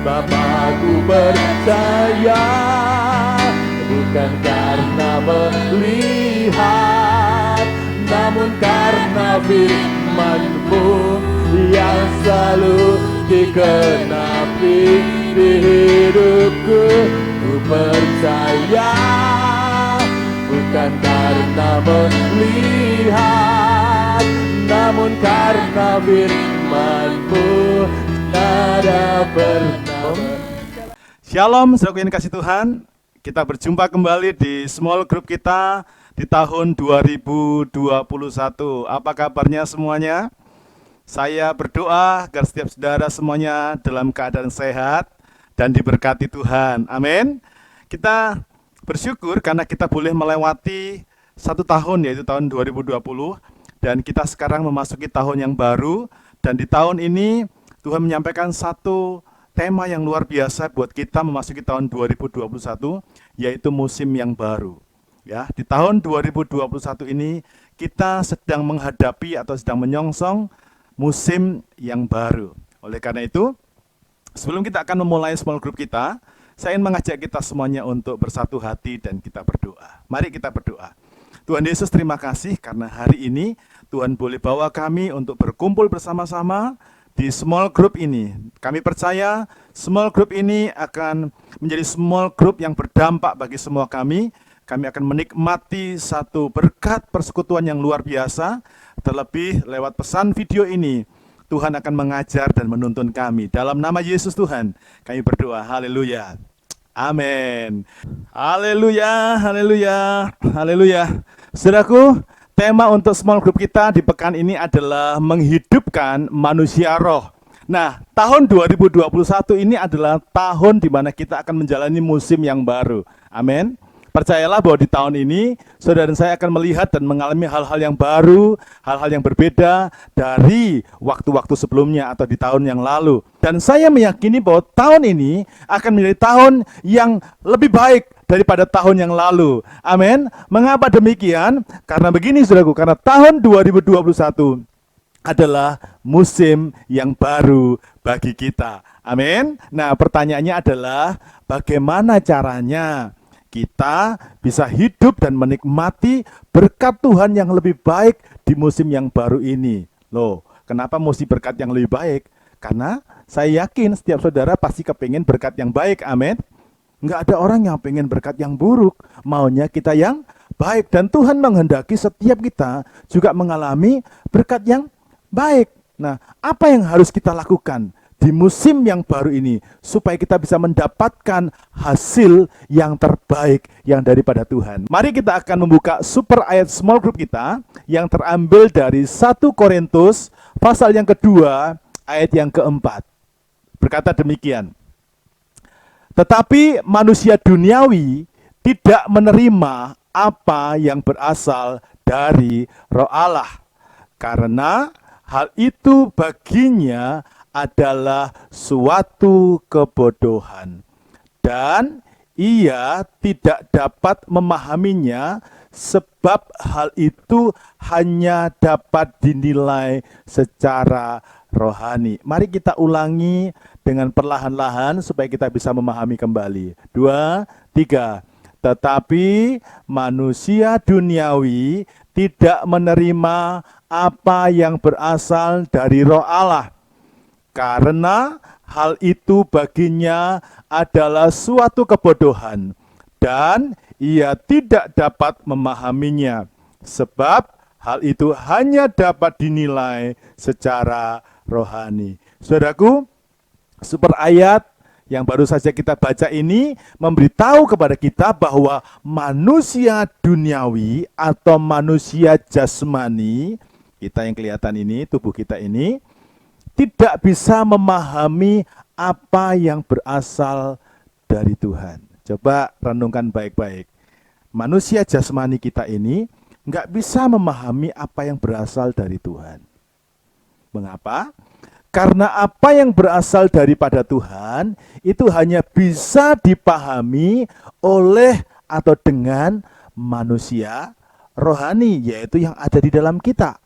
Bapakku percaya, bukan karena melihat, namun karena firman-Mu yang selalu dikenapi di hidupku. Ku percaya, bukan karena melihat, namun karena firman-Mu ada pernah. Shalom, saudaraku yang dikasih Tuhan. Kita berjumpa kembali di small group kita di tahun 2021. Apa kabarnya semuanya? Saya berdoa agar setiap saudara semuanya dalam keadaan sehat dan diberkati Tuhan. Amin. Kita bersyukur karena kita boleh melewati satu tahun, yaitu tahun 2020. Dan kita sekarang memasuki tahun yang baru. Dan di tahun ini Tuhan menyampaikan satu tema yang luar biasa buat kita memasuki tahun 2021, yaitu musim yang baru. Ya, di tahun 2021 ini kita sedang menghadapi atau sedang menyongsong musim yang baru. Oleh karena itu, sebelum kita akan memulai small group kita, saya ingin mengajak kita semuanya untuk bersatu hati dan kita berdoa. Mari kita berdoa. Tuhan Yesus, terima kasih karena hari ini Tuhan boleh bawa kami untuk berkumpul bersama-sama di small group ini. Kami percaya small group ini akan menjadi small group yang berdampak bagi semua kami. Kami akan menikmati satu berkat persekutuan yang luar biasa. Terlebih lewat pesan video ini, Tuhan akan mengajar dan menuntun kami. Dalam nama Yesus Tuhan, kami berdoa. Haleluya. Amin. Haleluya, haleluya, haleluya. Saudaraku, tema untuk small group kita di pekan ini adalah menghidupkan manusia roh. Nah, tahun 2021 ini adalah tahun di mana kita akan menjalani musim yang baru. Amin. Percayalah bahwa di tahun ini, saudara dan saya akan melihat dan mengalami hal-hal yang baru, hal-hal yang berbeda dari waktu-waktu sebelumnya atau di tahun yang lalu. Dan saya meyakini bahwa tahun ini akan menjadi tahun yang lebih baik daripada tahun yang lalu. Amin. Mengapa demikian? Karena begini saudaraku, karena tahun 2021 adalah musim yang baru bagi kita. Amin. Nah, pertanyaannya adalah bagaimana caranya kita bisa hidup dan menikmati berkat Tuhan yang lebih baik di musim yang baru ini. Loh, kenapa mesti berkat yang lebih baik? Karena saya yakin setiap saudara pasti kepingin berkat yang baik, amin. Enggak ada orang yang pengen berkat yang buruk, maunya kita yang baik. Dan Tuhan menghendaki setiap kita juga mengalami berkat yang baik. Nah, apa yang harus kita lakukan di musim yang baru ini supaya kita bisa mendapatkan hasil yang terbaik yang daripada Tuhan? Mari kita akan membuka super ayat small group kita yang terambil dari 1 Korintus pasal yang kedua ayat yang keempat. Berkata demikian, tetapi manusia duniawi tidak menerima apa yang berasal dari Roh Allah, karena hal itu baginya adalah suatu kebodohan, dan ia tidak dapat memahaminya, sebab hal itu hanya dapat dinilai secara rohani. Mari kita ulangi dengan perlahan-lahan supaya kita bisa memahami kembali. 2, 3. Tetapi manusia duniawi tidak menerima apa yang berasal dari Roh Allah, karena hal itu baginya adalah suatu kebodohan, dan ia tidak dapat memahaminya, sebab hal itu hanya dapat dinilai secara rohani. Saudaraku, super ayat yang baru saja kita baca ini memberitahu kepada kita bahwa manusia duniawi atau manusia jasmani, kita yang kelihatan ini, tubuh kita ini, tidak bisa memahami apa yang berasal dari Tuhan. Coba renungkan baik-baik. Manusia jasmani kita ini nggak bisa memahami apa yang berasal dari Tuhan. Mengapa? Karena apa yang berasal daripada Tuhan itu hanya bisa dipahami oleh atau dengan manusia rohani, yaitu yang ada di dalam kita.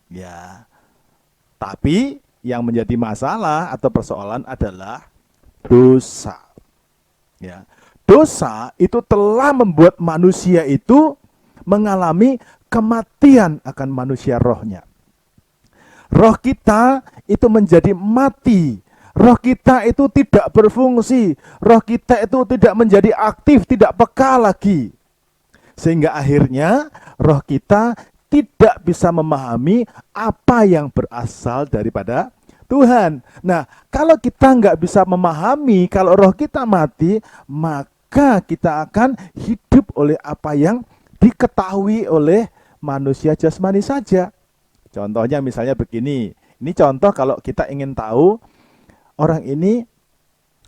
Ya. Tapi yang menjadi masalah atau persoalan adalah dosa. Ya. Dosa itu telah membuat manusia itu mengalami kematian akan manusia rohnya. Roh kita itu menjadi mati. Roh kita itu tidak berfungsi. Roh kita itu tidak menjadi aktif, tidak peka lagi. Sehingga akhirnya roh kita tidak bisa memahami apa yang berasal daripada Tuhan. Nah, kalau kita nggak bisa memahami, kalau roh kita mati, maka kita akan hidup oleh apa yang diketahui oleh manusia jasmani saja. Contohnya misalnya begini, ini contoh kalau kita ingin tahu orang ini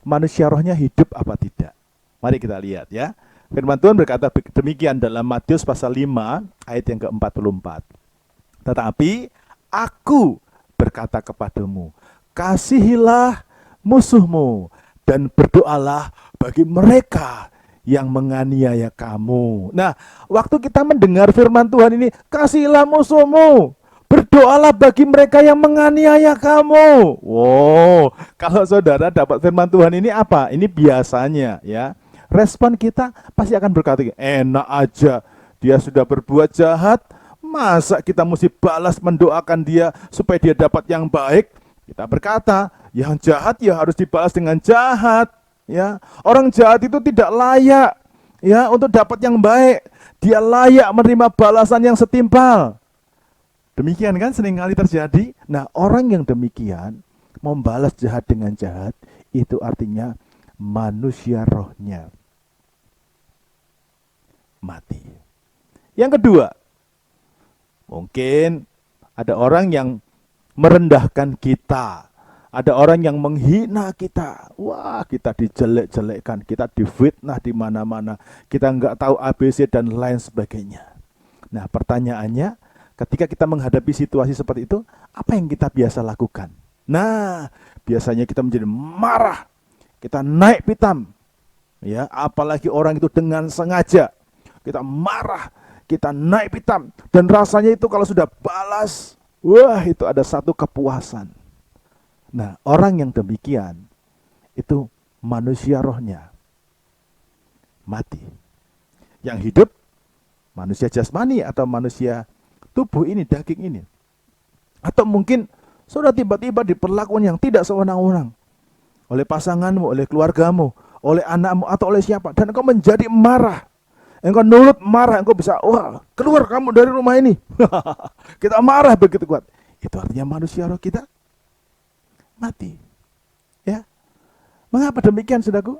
manusia rohnya hidup apa tidak. Mari kita lihat ya. Firman Tuhan berkata demikian dalam Matius pasal 5 ayat yang ke-44. Tetapi aku berkata kepadamu, kasihilah musuhmu dan berdoalah bagi mereka yang menganiaya kamu. Nah, waktu kita mendengar firman Tuhan ini, kasihilah musuhmu, berdoalah bagi mereka yang menganiaya kamu. Wow, kalau saudara dapat firman Tuhan ini apa? Ini biasanya ya. Respon kita pasti akan berkata, enak aja, dia sudah berbuat jahat, masa kita mesti balas mendoakan dia supaya dia dapat yang baik? Kita berkata, yang jahat ya harus dibalas dengan jahat. Ya, orang jahat itu tidak layak ya untuk dapat yang baik. Dia layak menerima balasan yang setimpal. Demikian kan seringkali terjadi. Nah, orang yang demikian membalas jahat dengan jahat, itu artinya manusia rohnya mati. Yang kedua, mungkin ada orang yang merendahkan kita, ada orang yang menghina kita. Wah, kita dijelek-jelekkan, kita difitnah di mana-mana, kita nggak tahu ABC dan lain sebagainya. Nah, pertanyaannya, ketika kita menghadapi situasi seperti itu, apa yang kita biasa lakukan? Nah, biasanya kita menjadi marah, kita naik pitam, ya, apalagi orang itu dengan sengaja. Kita marah, kita naik pitam, dan rasanya itu kalau sudah balas, wah, itu ada satu kepuasan. Nah, orang yang demikian itu manusia rohnya mati. Yang hidup manusia jasmani atau manusia tubuh ini, daging ini. Atau mungkin sudah tiba-tiba diperlakukan yang tidak sewenang-wenang oleh pasanganmu, oleh keluargamu, oleh anakmu, atau oleh siapa, dan engkau menjadi marah. Engkau nurut marah, engkau bisa, wah, keluar kamu dari rumah ini. Kita marah begitu kuat. Itu artinya manusia roh kita mati. Ya. Mengapa demikian, saudaraku?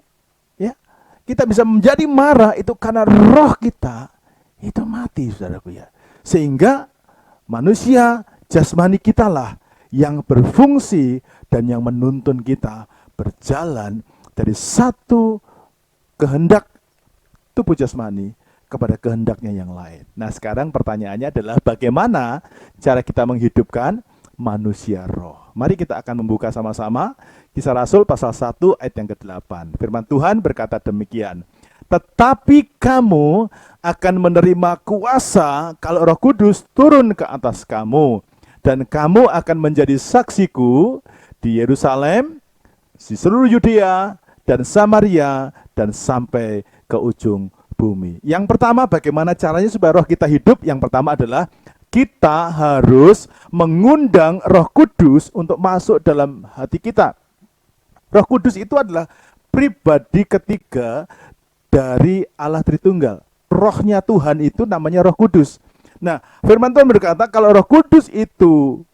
Ya. Kita bisa menjadi marah itu karena roh kita itu mati, saudaraku ya. Sehingga manusia jasmani kita lah yang berfungsi dan yang menuntun kita berjalan dari satu kehendak tubuh jasmani kepada kehendaknya yang lain. Nah, sekarang pertanyaannya adalah bagaimana cara kita menghidupkan manusia roh. Mari kita akan membuka sama-sama Kisah Rasul pasal 1 ayat yang ke-8. Firman Tuhan berkata demikian, tetapi kamu akan menerima kuasa kalau Roh Kudus turun ke atas kamu, dan kamu akan menjadi saksiku di Yerusalem, di seluruh Yudea dan Samaria, dan sampai ke ujung bumi. Yang pertama, bagaimana caranya supaya roh kita hidup? Yang pertama adalah kita harus mengundang Roh Kudus untuk masuk dalam hati kita. Roh Kudus itu adalah pribadi ketiga dari Allah Tritunggal. Rohnya Tuhan itu namanya Roh Kudus. Nah, firman Tuhan berkata kalau Roh Kudus itu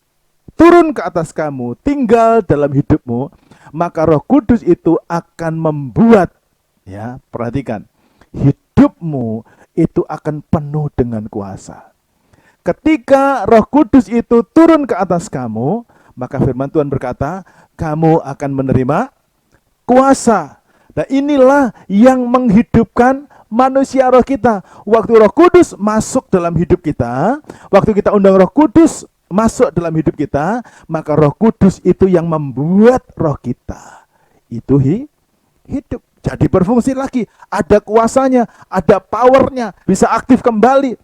turun ke atas kamu, tinggal dalam hidupmu, maka Roh Kudus itu akan membuat, ya, perhatikan, hidupmu itu akan penuh dengan kuasa. Ketika Roh Kudus itu turun ke atas kamu, maka firman Tuhan berkata, kamu akan menerima kuasa. Nah, inilah yang menghidupkan manusia roh kita. Waktu Roh Kudus masuk dalam hidup kita, waktu kita undang Roh Kudus masuk dalam hidup kita, maka Roh Kudus itu yang membuat roh kita itu hidup. Jadi berfungsi lagi, ada kuasanya, ada powernya, bisa aktif kembali,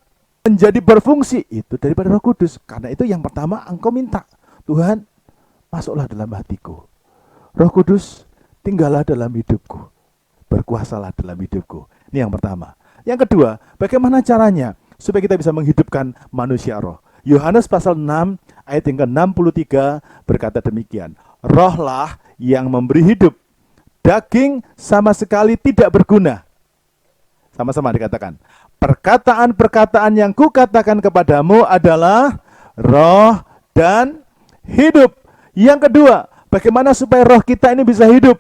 menjadi berfungsi. Itu daripada Roh Kudus. Karena itu yang pertama engkau minta, Tuhan, masuklah dalam hatiku. Roh Kudus, tinggallah dalam hidupku, berkuasalah dalam hidupku. Ini yang pertama. Yang kedua, bagaimana caranya supaya kita bisa menghidupkan manusia roh? Yohanes pasal 6 ayat yang ke-63 berkata demikian, rohlah yang memberi hidup, daging sama sekali tidak berguna. Sama-sama dikatakan, perkataan-perkataan yang kukatakan kepadamu adalah roh dan hidup. Yang kedua, bagaimana supaya roh kita ini bisa hidup?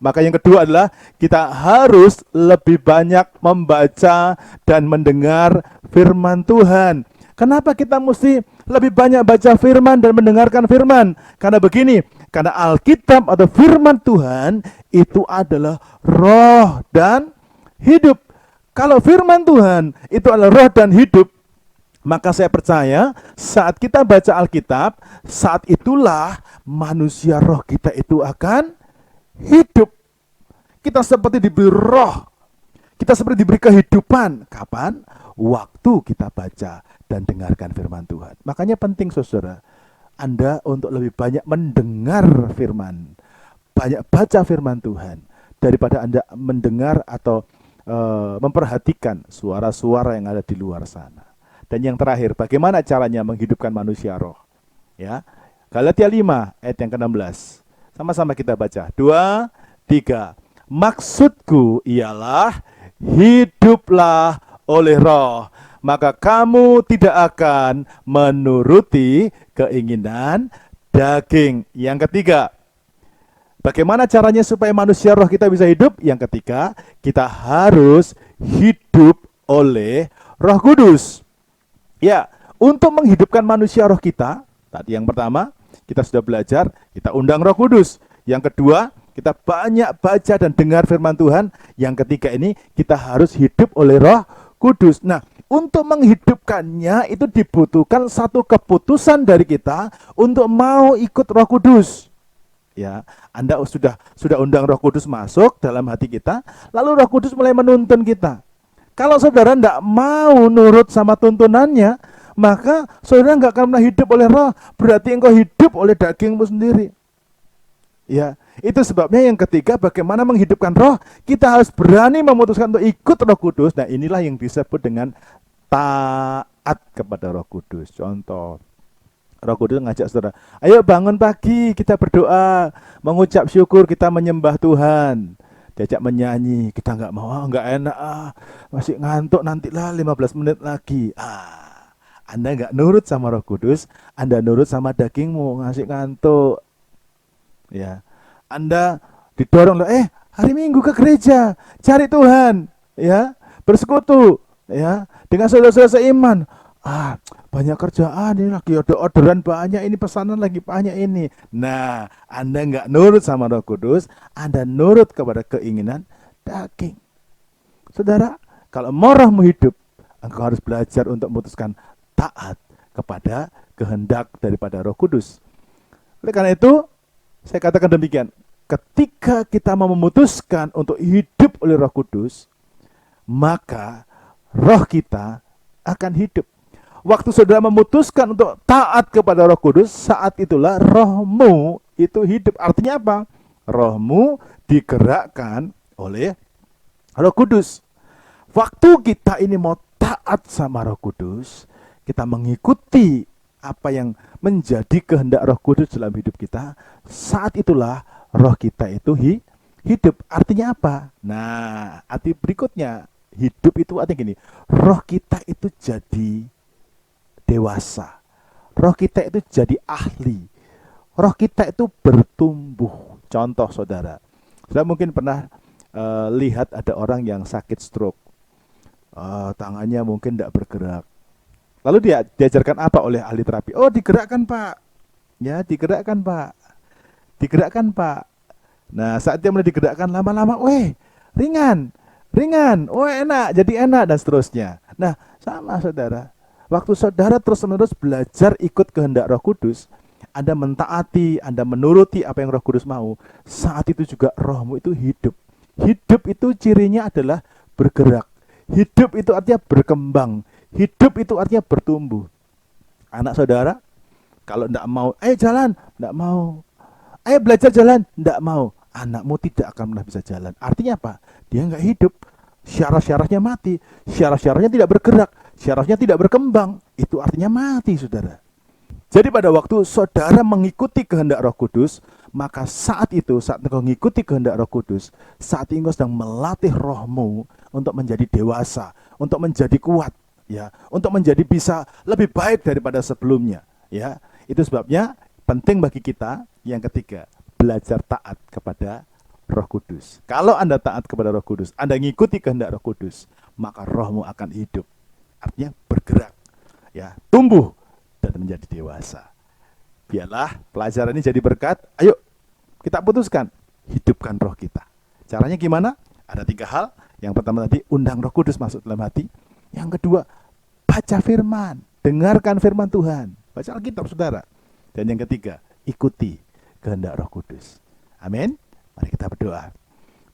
Maka yang kedua adalah kita harus lebih banyak membaca dan mendengar firman Tuhan. Kenapa kita mesti lebih banyak baca firman dan mendengarkan firman? Karena begini, karena Alkitab atau firman Tuhan itu adalah roh dan hidup. Kalau firman Tuhan itu adalah roh dan hidup, maka saya percaya saat kita baca Alkitab, saat itulah manusia roh kita itu akan hidup. Kita seperti diberi roh. Kita seperti diberi kehidupan. Kapan? Waktu kita baca dan dengarkan firman Tuhan. Makanya penting saudara, Anda untuk lebih banyak mendengar firman, banyak baca firman Tuhan, daripada Anda mendengar atau memperhatikan suara-suara yang ada di luar sana. Dan yang terakhir, bagaimana caranya menghidupkan manusia roh? Ya, Galatia 5 ayat yang ke-16. Sama-sama kita baca. 2, 3. Maksudku ialah hiduplah oleh roh, maka kamu tidak akan menuruti keinginan daging. Yang ketiga, bagaimana caranya supaya manusia roh kita bisa hidup? Yang ketiga, kita harus hidup oleh Roh Kudus. Ya, untuk menghidupkan manusia roh kita, tadi yang pertama, kita sudah belajar, kita undang Roh Kudus. Yang kedua, kita banyak baca dan dengar firman Tuhan. Yang ketiga ini, kita harus hidup oleh Roh Kudus. Nah, untuk menghidupkannya itu dibutuhkan satu keputusan dari kita untuk mau ikut Roh Kudus. Ya, Anda sudah undang Roh Kudus masuk dalam hati kita, lalu Roh Kudus mulai menuntun kita. Kalau saudara tidak mau nurut sama tuntunannya, maka saudara nggak akan pernah hidup oleh roh, berarti engkau hidup oleh dagingmu sendiri. Ya, itu sebabnya yang ketiga, bagaimana menghidupkan roh, kita harus berani memutuskan untuk ikut Roh Kudus. Nah, inilah yang disebut dengan taat kepada Roh Kudus. Contoh, Roh Kudus ngajak saudara, ayo bangun pagi, kita berdoa, mengucap syukur, kita menyembah Tuhan. Diajak menyanyi, kita nggak mau, nggak enak, masih ngantuk, nantilah 15 menit lagi. Anda nggak nurut sama Roh Kudus, Anda nurut sama dagingmu, ngasih ngantuk. Ya, Anda didorong, hari Minggu ke gereja, cari Tuhan, ya, bersekutu, ya, dengan saudara-saudara seiman. Banyak kerjaan ini, lagi ada orderan banyak, ini pesanan lagi banyak ini. Nah, Anda nggak nurut sama Roh Kudus, Anda nurut kepada keinginan daging. Saudara, kalau mau rohmu hidup, engkau harus belajar untuk memutuskan taat kepada kehendak daripada Roh Kudus. Oleh karena itu, saya katakan demikian, ketika kita mau memutuskan untuk hidup oleh Roh Kudus, maka roh kita akan hidup. Waktu saudara memutuskan untuk taat kepada Roh Kudus, saat itulah rohmu itu hidup. Artinya apa? Rohmu digerakkan oleh Roh Kudus. Waktu kita ini mau taat sama Roh Kudus, kita mengikuti apa yang menjadi kehendak Roh Kudus dalam hidup kita, saat itulah roh kita itu hidup. Artinya apa? Nah, arti berikutnya, hidup itu artinya gini, roh kita itu jadi dewasa, roh kita itu jadi ahli, roh kita itu bertumbuh. Contoh saudara mungkin pernah lihat ada orang yang sakit stroke, tangannya mungkin tidak bergerak, lalu diajarkan apa oleh ahli terapi? Oh, digerakkan pak, ya digerakkan pak, digerakkan pak. Nah, saat dia mulai digerakkan lama-lama, ringan, enak, jadi enak, dan seterusnya. Nah, sama saudara, waktu saudara terus-menerus belajar ikut kehendak Roh Kudus, Anda mentaati, Anda menuruti apa yang Roh Kudus mau, saat itu juga rohmu itu hidup. Hidup itu cirinya adalah bergerak. Hidup itu artinya berkembang. Hidup itu artinya bertumbuh. Anak saudara, kalau tidak mau, ayo jalan, tidak mau. Ayo belajar jalan, tidak mau. anakmu tidak akan pernah bisa jalan. Artinya apa? Dia nggak hidup. Syaraf-syarafnya mati. Syaraf-syarafnya tidak bergerak. Syarafnya tidak berkembang. Itu artinya mati, saudara. Jadi pada waktu saudara mengikuti kehendak Roh Kudus, maka saat itu, saat engkau mengikuti kehendak Roh Kudus, saat engkau sedang melatih rohmu untuk menjadi dewasa, untuk menjadi kuat, ya, untuk menjadi bisa lebih baik daripada sebelumnya, ya. Itu sebabnya penting bagi kita yang ketiga, belajar taat kepada Roh Kudus. Kalau Anda taat kepada Roh Kudus, Anda mengikuti kehendak Roh Kudus, maka rohmu akan hidup. Artinya bergerak, ya, tumbuh dan menjadi dewasa. Biarlah pelajaran ini jadi berkat. Ayo kita putuskan, hidupkan roh kita. Caranya gimana? Ada 3 hal. Yang pertama tadi, undang Roh Kudus masuk dalam hati. Yang kedua, baca firman, dengarkan firman Tuhan, baca Alkitab, saudara. Dan yang ketiga, ikuti kehendak Roh Kudus. Amin. Mari kita berdoa.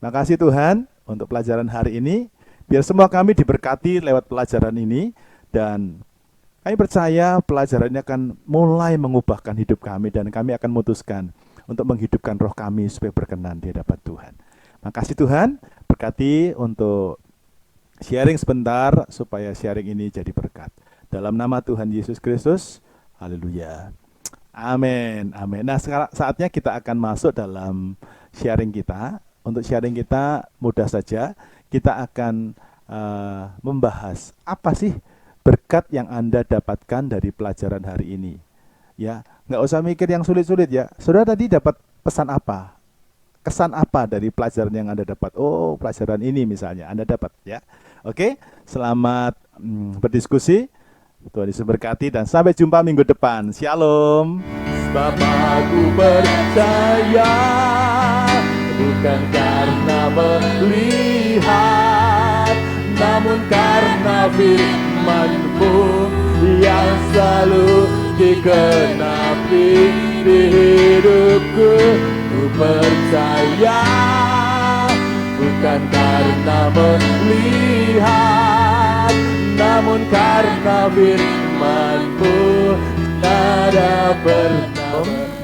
Makasih Tuhan untuk pelajaran hari ini. Biar semua kami diberkati lewat pelajaran ini. Dan kami percaya pelajaran ini akan mulai mengubahkan hidup kami. Dan kami akan memutuskan untuk menghidupkan roh kami supaya berkenan di hadapan Tuhan. Makasih Tuhan. Berkati untuk sharing sebentar supaya sharing ini jadi berkat. Dalam nama Tuhan Yesus Kristus. Haleluya. Amin. Amin. Nah, sekarang saatnya kita akan masuk dalam sharing kita. Untuk sharing kita mudah saja. Kita akan membahas apa sih berkat yang Anda dapatkan dari pelajaran hari ini. Ya, nggak usah mikir yang sulit-sulit ya. Saudara tadi dapat pesan apa? Kesan apa dari pelajaran yang Anda dapat? Oh, pelajaran ini misalnya Anda dapat ya. Oke, selamat berdiskusi. Tuhan Yesus berkati dan sampai jumpa minggu depan. Shalom. Sebab aku percaya, bukan karena melihat, namun karena firman-Mu yang selalu digenapi di hidupku. Ku percaya, bukan karena melihat, namun karena firman-Mu tak ada pernah